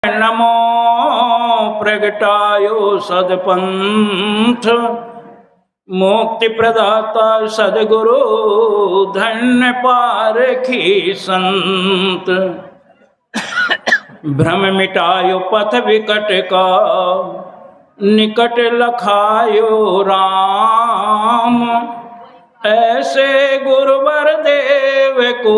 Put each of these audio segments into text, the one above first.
नमो प्रगटायो सदपंथ मुक्ति प्रदाता सदगुरु धन्य पारखी संत। भ्रम मिटायो पथ विकट का निकट लखायो राम। ऐसे गुरुवर देव को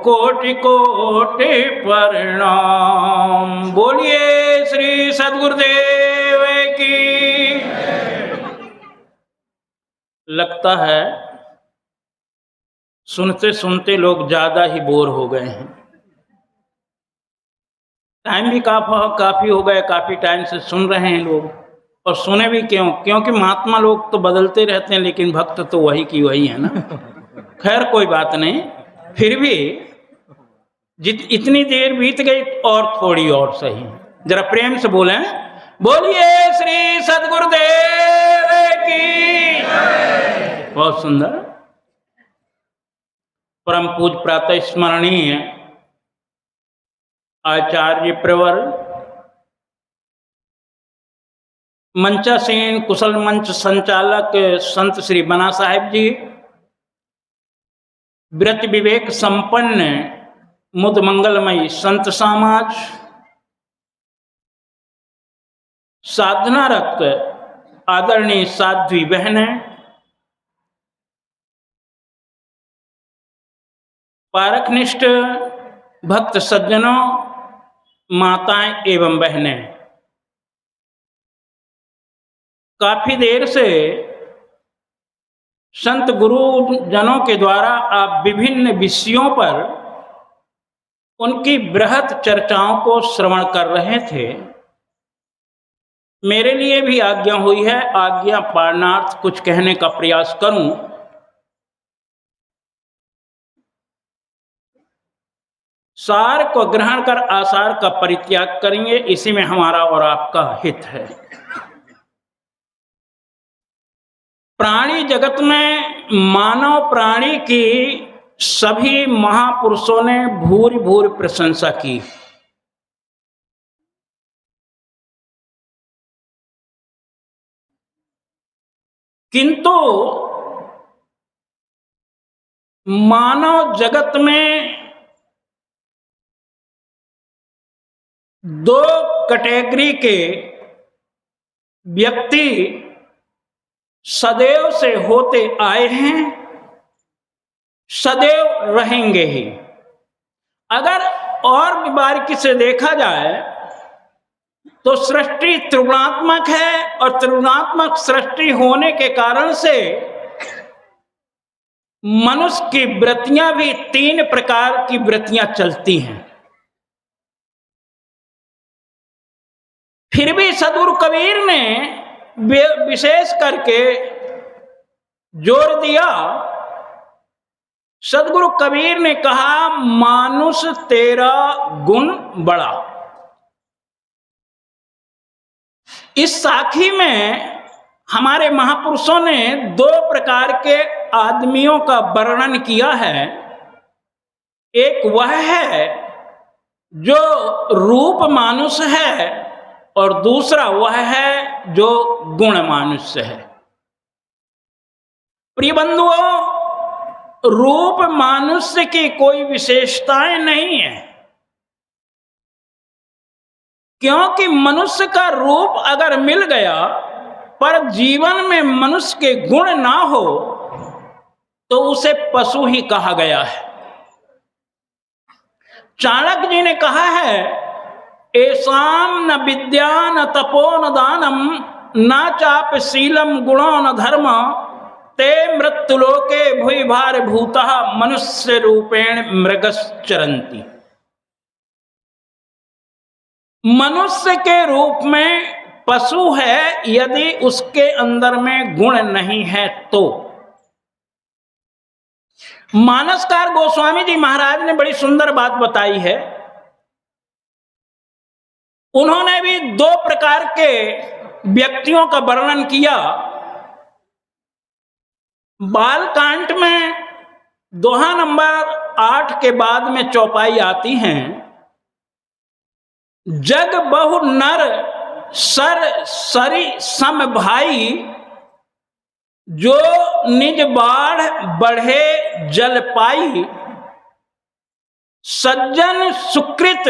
कोटि कोटि प्रणाम। बोलिए श्री सद्गुरुदेव की। लगता है सुनते सुनते लोग ज्यादा ही बोर हो गए हैं। टाइम भी काफी हो गए, काफी टाइम से सुन रहे हैं लोग। और सुने भी क्यों? क्योंकि महात्मा लोग तो बदलते रहते हैं, लेकिन भक्त तो वही की वही है ना। खैर कोई बात नहीं, फिर भी इतनी देर बीत गई और थोड़ी और सही। जरा प्रेम से बोलें, बोलिए श्री सद्गुरुदेव की। बहुत सुंदर। परम पूज प्रातः स्मरणीय आचार्य प्रवर मंचासीन कुशल मंच संचालक संत श्री बना साहेब जी, व्रत विवेक संपन्न मुद मंगलमयी संत समाज, साधनारत आदरणीय साध्वी बहनें, पारखनिष्ठ भक्त सज्जनों, माताएं एवं बहनें, काफी देर से संत गुरु जनों के द्वारा आप विभिन्न विषयों पर उनकी बृहत चर्चाओं को श्रवण कर रहे थे। मेरे लिए भी आज्ञा हुई है, आज्ञा पालनार्थ कुछ कहने का प्रयास करूं। सार को ग्रहण कर आसार का परित्याग करेंगे, इसी में हमारा और आपका हित है। प्राणी जगत में मानव प्राणी की सभी महापुरुषों ने भूरि भूरि प्रशंसा की। किंतु मानव जगत में दो कैटेगरी के व्यक्ति सदैव से होते आए हैं, सदैव रहेंगे ही। अगर और भी बारीकी से देखा जाए तो सृष्टि त्रिगुणात्मक है, और त्रिगुणात्मक सृष्टि होने के कारण से मनुष्य की वृत्तियां भी तीन प्रकार की वृत्तियां चलती हैं। फिर भी सद्गुरु कबीर ने विशेष करके जोर दिया। सद्गुरु कबीर ने कहा, मानुष तेरा गुण बड़ा। इस साखी में हमारे महापुरुषों ने दो प्रकार के आदमियों का वर्णन किया है। एक वह है जो रूप मानुष है, और दूसरा वह है जो गुण मानुष्य है। प्रिय बंधुओं, रूप मानुष्य की कोई विशेषताएं नहीं है, क्योंकि मनुष्य का रूप अगर मिल गया पर जीवन में मनुष्य के गुण ना हो तो उसे पशु ही कहा गया है। चाणक्य जी ने कहा है, एसाम न विद्या न तपो न दानम न चाप शीलम गुणो न धर्म ते मृत्युलोके भुवि भार भूतः मनुष्य रूपेण मृगश्चरन्ति। मनुष्य के रूप में पशु है यदि उसके अंदर में गुण नहीं है तो। मानसकार गोस्वामी जी महाराज ने बड़ी सुंदर बात बताई है। उन्होंने भी दो प्रकार के व्यक्तियों का वर्णन किया। बालकांड में दोहा नंबर 8 के बाद में चौपाई आती हैं। जग बहु नर सर सरी सम भाई, जो निज बाढ़ बढ़े जल पाई। सज्जन सुकृत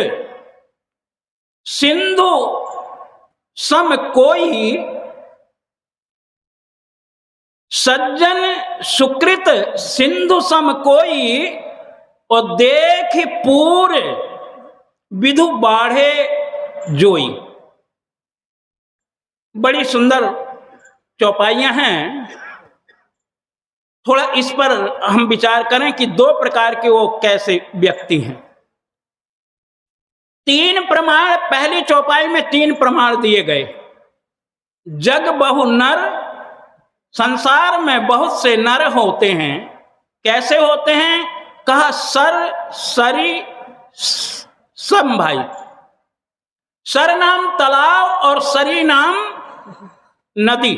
सिंधु सम कोई, सज्जन सुकृत सिंधु सम कोई, और देख पूर विधु बाढ़े जोई। बड़ी सुंदर चौपाइयां हैं। थोड़ा इस पर हम विचार करें कि दो प्रकार के वो कैसे व्यक्ति हैं। तीन प्रमाण, पहली चौपाई में तीन प्रमाण दिए गए। जग बहु नर, संसार में बहुत से नर होते हैं। कैसे होते हैं? कहा सर सरी सम भाई। सर नाम तालाब और सरी नाम नदी।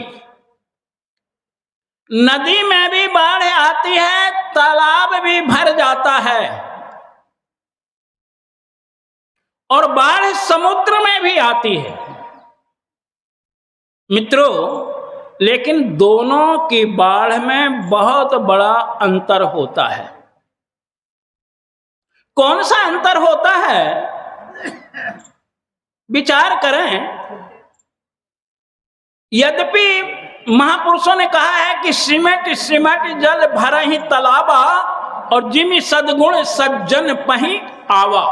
नदी में भी बाढ़ आती है, तालाब भी भर जाता है, और बाढ़ समुद्र में भी आती है मित्रों। लेकिन दोनों की बाढ़ में बहुत बड़ा अंतर होता है। कौन सा अंतर होता है? विचार करें। यद्यपि महापुरुषों ने कहा है कि सिमट सिमट जल भर ही तालाबा, और जिमि सद्गुण सज्जन पही आवा।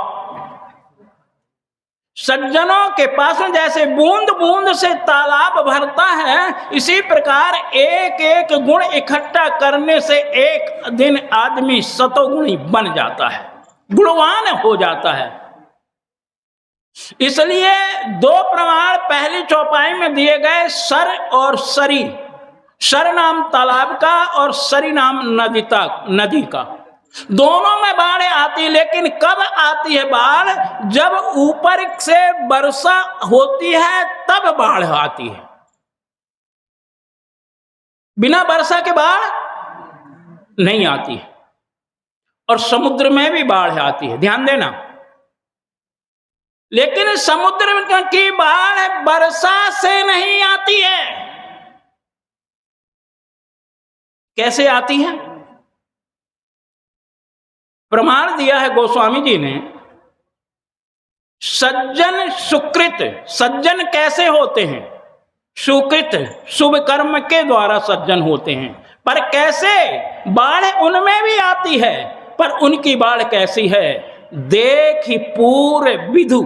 सज्जनों के पास में जैसे बूंद बूंद से तालाब भरता है, इसी प्रकार एक एक गुण इकट्ठा करने से एक दिन आदमी सतोगुणी बन जाता है, गुणवान हो जाता है। इसलिए दो प्रमाण पहली चौपाई में दिए गए, सर और सरी। सर नाम तालाब का और सरी नाम नदी का। दोनों में बाढ़ आती, लेकिन कब आती है बाढ़? जब ऊपर से वर्षा होती है तब बाढ़ आती है। बिना वर्षा के बाढ़ नहीं आती है। और समुद्र में भी बाढ़ आती है, ध्यान देना। लेकिन समुद्र की बाढ़ वर्षा से नहीं आती है। कैसे आती है? प्रमाण दिया है गोस्वामी जी ने। सज्जन सुकृत। सज्जन कैसे होते हैं? सुकृत, शुभ कर्म के द्वारा सज्जन होते हैं। पर कैसे? बाढ़ उनमें भी आती है, पर उनकी बाढ़ कैसी है? देख पूरे विधु।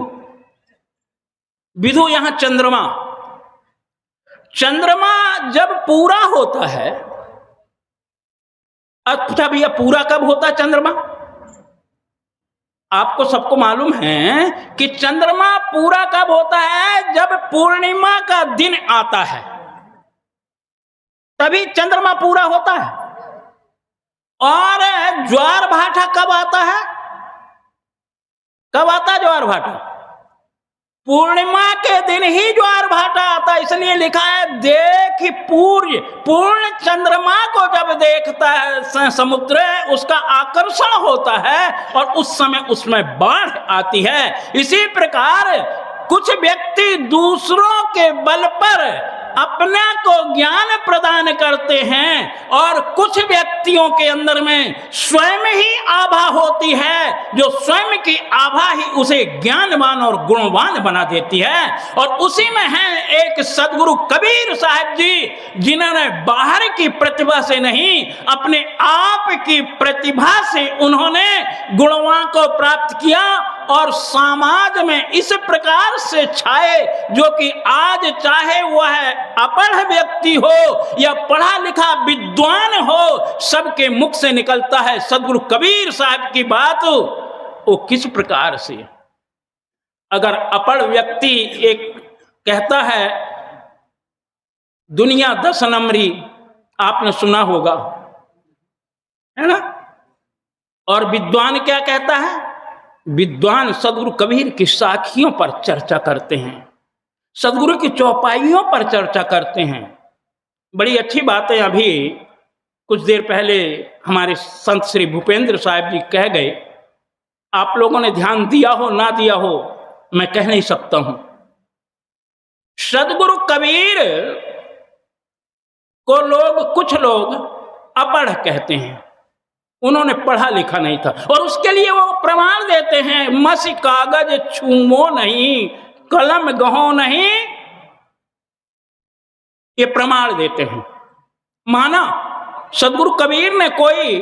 विधु यहां चंद्रमा। चंद्रमा जब पूरा होता है, अच्छा भैया पूरा कब होता है चंद्रमा? आपको सबको मालूम है कि चंद्रमा पूरा कब होता है? जब पूर्णिमा का दिन आता है, तभी चंद्रमा पूरा होता है। और ज्वार भाटा कब आता है? कब आता है ज्वार भाटा? पूर्णिमा के दिन ही ज्वार भाटा आता है। इसलिए लिखा है देख पूर्ण चंद्रमा को जब देखता है समुद्र, उसका आकर्षण होता है और उस समय उसमें बाढ़ आती है। इसी प्रकार कुछ व्यक्ति दूसरों के बल पर अपने को ज्ञान प्रदान करते हैं, और कुछ व्यक्तियों के अंदर में स्वयं ही आभा होती है, जो स्वयं की आभा ही उसे ज्ञानवान और गुणवान बना देती है। और उसी में है एक सदगुरु कबीर साहब जी, जिन्होंने बाहर की प्रतिभा से नहीं, अपने आप की प्रतिभा से उन्होंने गुणवान को प्राप्त किया और समाज में इस प्रकार से छाए, जो कि आज चाहे वह अपढ़ व्यक्ति हो या पढ़ा लिखा विद्वान हो, सबके मुख से निकलता है सदगुरु कबीर साहब की बात। वो किस प्रकार से? अगर अपढ़ व्यक्ति एक कहता है दुनिया 10 नंबरी, आपने सुना होगा, है ना? और विद्वान क्या कहता है? विद्वान सदगुरु कबीर की साखियों पर चर्चा करते हैं, सदगुरु की चौपाइयों पर चर्चा करते हैं। बड़ी अच्छी बातें अभी कुछ देर पहले हमारे संत श्री भूपेंद्र साहब जी कह गए। आप लोगों ने ध्यान दिया हो ना दिया हो, मैं कह नहीं सकता हूं। सदगुरु कबीर को कुछ लोग अपढ़ कहते हैं, उन्होंने पढ़ा लिखा नहीं था, और उसके लिए वो प्रमाण देते हैं, मसी कागज छूमो नहीं, कलम गहो नहीं, ये प्रमाण देते हैं। माना सदगुरु कबीर ने कोई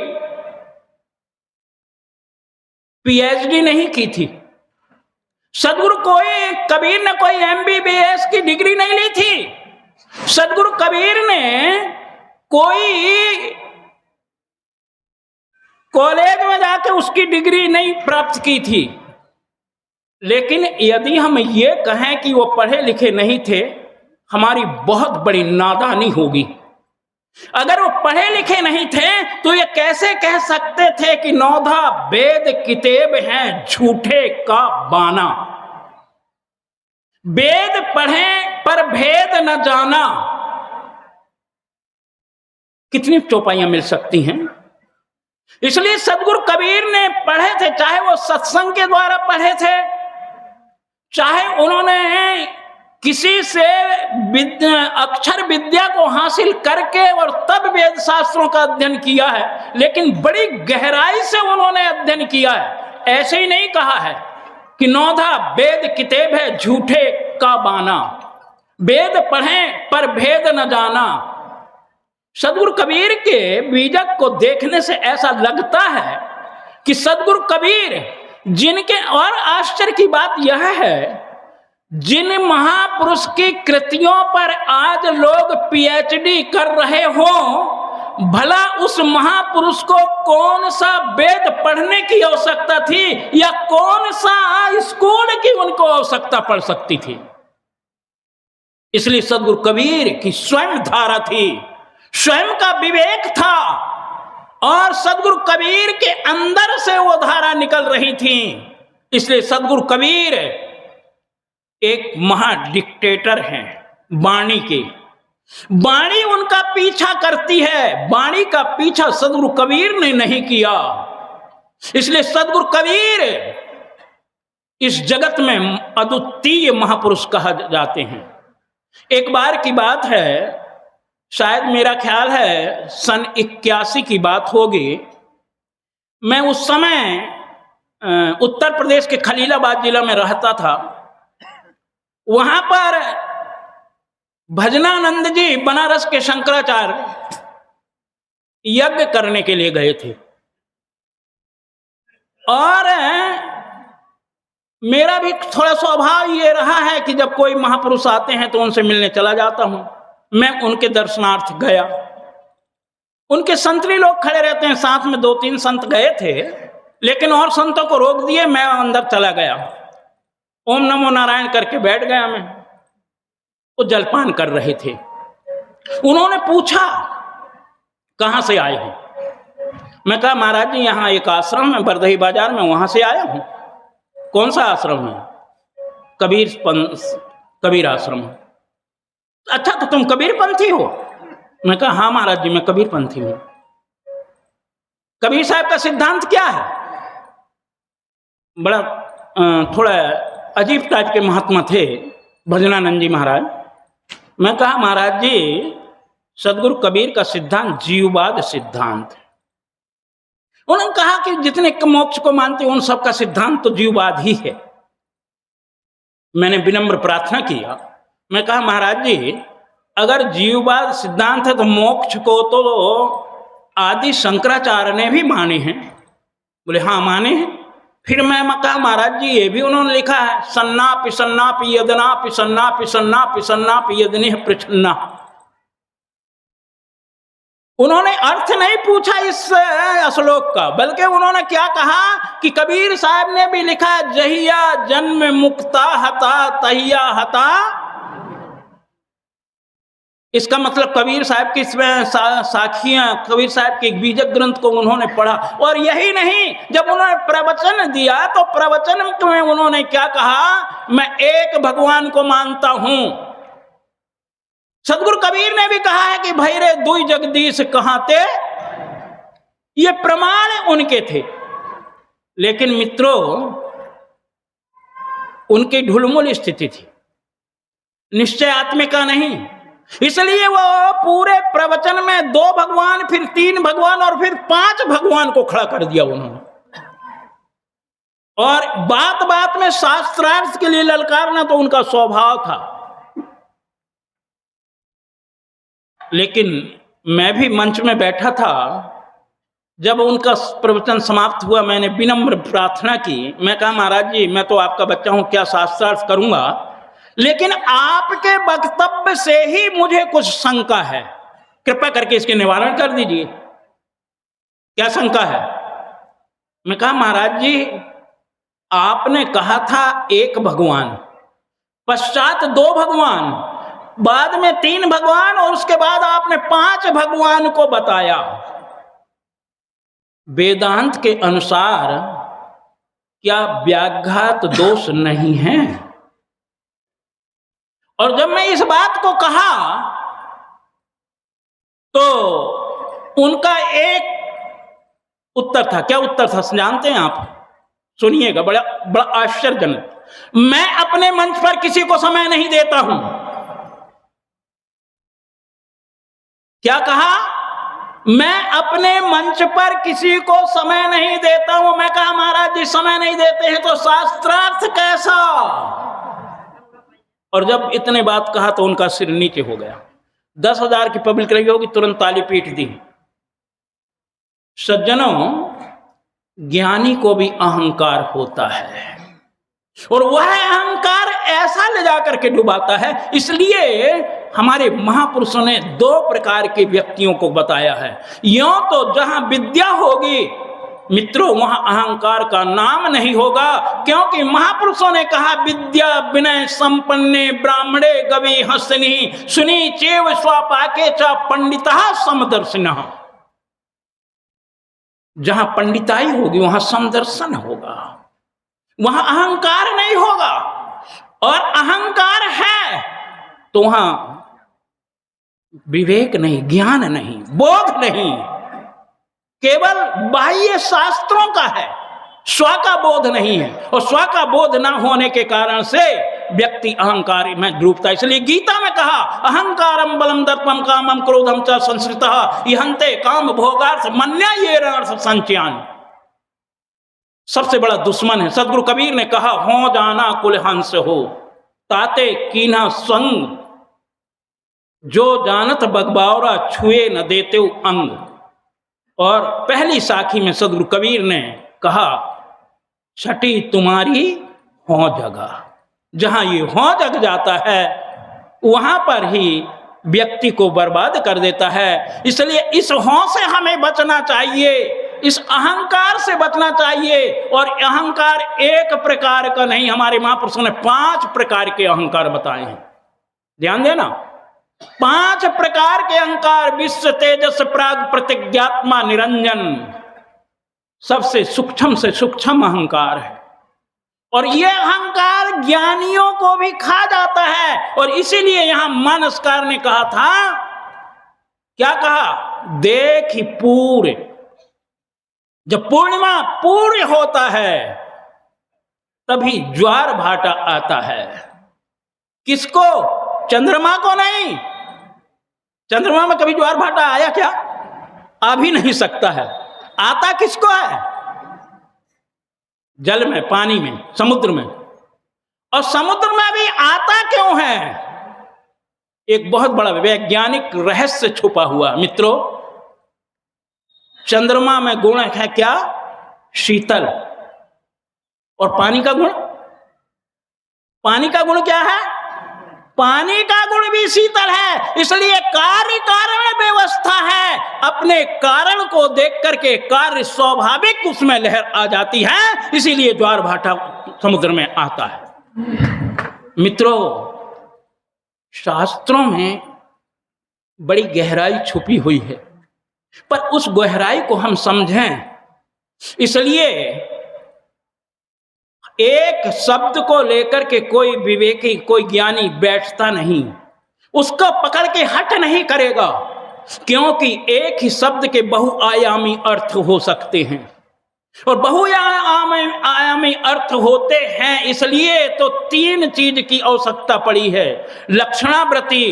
पीएचडी नहीं की थी, कबीर ने कोई एमबीबीएस की डिग्री नहीं ली थी, सदगुरु कबीर ने कोई कॉलेज में जाकर उसकी डिग्री नहीं प्राप्त की थी। लेकिन यदि हम ये कहें कि वो पढ़े लिखे नहीं थे, हमारी बहुत बड़ी नादानी होगी। अगर वो पढ़े लिखे नहीं थे तो ये कैसे कह सकते थे कि नौधा वेद किताब हैं झूठे का बाना, वेद पढ़े पर भेद न जाना। कितनी चौपाइयां मिल सकती हैं। इसलिए सदगुरु कबीर ने पढ़े थे, चाहे वो सत्संग के द्वारा पढ़े थे, चाहे उन्होंने किसी से अक्षर विद्या को हासिल करके और तब वेद शास्त्रों का अध्ययन किया है, लेकिन बड़ी गहराई से उन्होंने अध्ययन किया है। ऐसे ही नहीं कहा है कि नौधा वेद किताब है झूठे का बाना, वेद पढ़ें पर भेद न जाना। सदगुरु कबीर के बीजक को देखने से ऐसा लगता है कि सदगुरु कबीर जिनके, और आश्चर्य की बात यह है, जिन महापुरुष की कृतियों पर आज लोग पीएचडी कर रहे हों, भला उस महापुरुष को कौन सा वेद पढ़ने की आवश्यकता थी या कौन सा स्कूल की उनको आवश्यकता पड़ सकती थी। इसलिए सदगुरु कबीर की स्वयं धारा थी, स्वयं का विवेक था, और सदगुरु कबीर के अंदर से वो धारा निकल रही थी। इसलिए सदगुरु कबीर एक महा डिक्टेटर हैं वाणी के। वाणी उनका पीछा करती है, वाणी का पीछा सदगुरु कबीर ने नहीं किया। इसलिए सदगुरु कबीर इस जगत में अद्वितीय महापुरुष कहा जाते हैं। एक बार की बात है, शायद मेरा ख्याल है सन 81 की बात होगी। मैं उस समय उत्तर प्रदेश के खलीलाबाद जिला में रहता था। वहां पर भजनानंद जी बनारस के शंकराचार्य यज्ञ करने के लिए गए थे, और मेरा भी थोड़ा स्वभाव ये रहा है कि जब कोई महापुरुष आते हैं तो उनसे मिलने चला जाता हूं। मैं उनके दर्शनार्थ गया। उनके संतरी लोग खड़े रहते हैं, साथ में 2-3 संत गए थे, लेकिन और संतों को रोक दिए। मैं अंदर चला गया, ओम नमो नारायण करके बैठ गया। मैं, वो जलपान कर रहे थे। उन्होंने पूछा कहां से आए हो? मैं कहा महाराज जी यहाँ एक आश्रम है बरदही बाजार में, वहां से आया हूं। कौन सा आश्रम है? कबीर आश्रम। अच्छा, तो तुम कबीर पंथी हो? मैं कहा हाँ महाराज जी, मैं कबीर पंथी हूं। कबीर साहब का सिद्धांत क्या है? बड़ा थोड़ा अजीब टाइप के महात्मा थे भजनानंद जी महाराज। मैं कहा महाराज जी, सदगुरु कबीर का सिद्धांत जीववाद सिद्धांत है। उन्होंने कहा कि जितने मोक्ष को मानते उन सबका सिद्धांत तो जीववाद ही है। मैंने विनम्र प्रार्थना किया। मैं कहा महाराज जी, अगर जीववाद सिद्धांत है तो मोक्ष को तो आदि शंकराचार्य ने भी माने हैं। बोले हाँ माने हैं। फिर मैं कहा महाराज जी, ये भी उन्होंने लिखा है, सन्नापि सन्नापि यदनापि सन्नापि सन्नापि सन्नापि यदनिह पृछन्ना। उन्होंने अर्थ नहीं पूछा इस श्लोक का, बल्कि उन्होंने क्या कहा कि कबीर साहब ने भी लिखा है, जहिया जन्म मुक्ता हता तहिया हता। इसका मतलब कबीर साहब की साखियां, कबीर साहब के बीजक ग्रंथ को उन्होंने पढ़ा। और यही नहीं, जब उन्होंने प्रवचन दिया तो प्रवचन में उन्होंने क्या कहा, मैं एक भगवान को मानता हूं। सदगुरु कबीर ने भी कहा है कि भैरे दुई जगदीश कहां थे। ये प्रमाण उनके थे। लेकिन मित्रों, उनकी ढुलमुल स्थिति थी, निश्चय आत्मिका नहीं। इसलिए वो पूरे प्रवचन में 2 भगवान, फिर 3 भगवान और फिर 5 भगवान को खड़ा कर दिया उन्होंने। और बात बात में शास्त्रार्थ के लिए ललकारना तो उनका स्वभाव था। लेकिन मैं भी मंच में बैठा था, जब उनका प्रवचन समाप्त हुआ मैंने विनम्र प्रार्थना की। मैं कहा, महाराज जी मैं तो आपका बच्चा हूं, क्या शास्त्रार्थ करूंगा, लेकिन आपके वक्तव्य से ही मुझे कुछ शंका है, कृपया करके इसके निवारण कर दीजिए। क्या शंका है? मैं कहा, महाराज जी आपने कहा था 1 भगवान, पश्चात 2 भगवान, बाद में 3 भगवान और उसके बाद आपने 5 भगवान को बताया। वेदांत के अनुसार क्या व्याघात दोष नहीं है? और जब मैं इस बात को कहा तो उनका एक उत्तर था। क्या उत्तर था जानते हैं आप? सुनिएगा, बड़ा बड़ा आश्चर्यजनक। मैं अपने मंच पर किसी को समय नहीं देता हूं। क्या कहा? मैं अपने मंच पर किसी को समय नहीं देता हूं। मैं कहा, महाराज जी समय नहीं देते हैं तो शास्त्रार्थ कैसा? और जब इतने बात कहा तो उनका सिर नीचे हो गया। 10,000 की पब्लिक रही होगी, तुरंत ताली पीट दी। सज्जनों, ज्ञानी को भी अहंकार होता है और वह अहंकार ऐसा ले जाकर के डुबाता है। इसलिए हमारे महापुरुषों ने 2 प्रकार के व्यक्तियों को बताया है। यों तो जहां विद्या होगी मित्रों, वहां अहंकार का नाम नहीं होगा, क्योंकि महापुरुषों ने कहा, विद्या विनय संपन्ने ब्राह्मणे गवि हसनी सुनी चेव स्वापाके च पंडितः समदर्शिनः। जहां पंडिताई होगी वहां समदर्शन होगा, वहां अहंकार नहीं होगा। और अहंकार है तो वहां विवेक नहीं, ज्ञान नहीं, बोध नहीं, केवल बाह्य शास्त्रों का है, स्व का बोध नहीं है। और स्व का बोध ना होने के कारण से व्यक्ति अहंकार में डूबता है। इसलिए गीता में कहा, अहंकारम बलम दर्पम कामम क्रोधम च संश्रितः इहन्ते काम भोगार्थ मन्या ये अर्थ संचयान। सबसे बड़ा दुश्मन है। सदगुरु कबीर ने कहा, हो जाना कुल हंस हो ताते कीना संग, जो जानत बगबावरा छुए न देते अंग। और पहली साखी में सदगुरु कबीर ने कहा, छठी तुम्हारी हो जगह। जहां ये हो जग जाता है वहां पर ही व्यक्ति को बर्बाद कर देता है। इसलिए इस हों से हमें बचना चाहिए, इस अहंकार से बचना चाहिए। और अहंकार एक प्रकार का नहीं, हमारे महापुरुषों ने 5 प्रकार के अहंकार बताए हैं। ध्यान देना, 5 प्रकार के अहंकार। विश्व तेजस प्राग प्रतिज्ञात्मा निरंजन, सबसे सूक्ष्म से सूक्ष्म अहंकार है। और यह अहंकार ज्ञानियों को भी खा जाता है। और इसीलिए यहां मानसकार ने कहा था, क्या कहा? देख पूर्य, जब पूर्णिमा पूर्य होता है तभी ज्वार भाटा आता है। किसको? चंद्रमा को नहीं। चंद्रमा में कभी ज्वार भाटा आया क्या? आ भी नहीं सकता है। आता किसको है? जल में, पानी में, समुद्र में। और समुद्र में भी आता क्यों है? एक बहुत बड़ा वैज्ञानिक रहस्य छुपा हुआ मित्रों। चंद्रमा में गुण है क्या? शीतल। और पानी का गुण? पानी का गुण क्या है? पानी का गुण भी शीतल है। इसलिए कार्य कारण व्यवस्था है। अपने कारण को देख करके कार्य स्वाभाविक उसमें लहर आ जाती है। इसीलिए ज्वार भाटा समुद्र में आता है। मित्रों, शास्त्रों में बड़ी गहराई छुपी हुई है, पर उस गहराई को हम समझें। इसलिए एक शब्द को लेकर के कोई विवेकी, कोई ज्ञानी बैठता नहीं, उसको पकड़ के हट नहीं करेगा, क्योंकि एक ही शब्द के बहुआयामी अर्थ हो सकते हैं। और बहुआयामी अर्थ होते हैं, इसलिए तो 3 चीज की आवश्यकता पड़ी है, लक्षणावृत्ति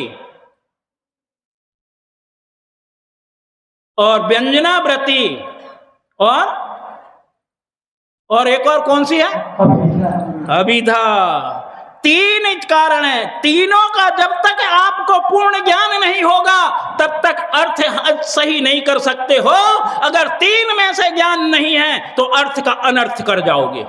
और व्यंजनावृत्ति और एक और कौन सी है, अभिधा। 3 कारण है, तीनों का जब तक आपको पूर्ण ज्ञान नहीं होगा तब तक अर्थ सही नहीं कर सकते हो। अगर 3 में से ज्ञान नहीं है तो अर्थ का अनर्थ कर जाओगे।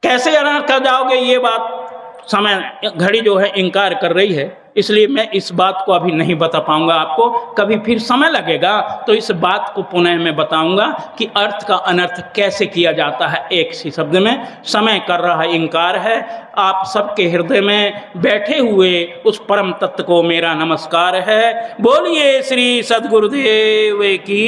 कैसे अनर्थ कर जाओगे, ये बात समय घड़ी जो है इंकार कर रही है, इसलिए मैं इस बात को अभी नहीं बता पाऊंगा आपको। कभी फिर समय लगेगा तो इस बात को पुनः मैं बताऊंगा कि अर्थ का अनर्थ कैसे किया जाता है एक सी शब्द में। समय कर रहा है इंकार है। आप सबके हृदय में बैठे हुए उस परम तत्व को मेरा नमस्कार है। बोलिए श्री सद्गुरुदेव की।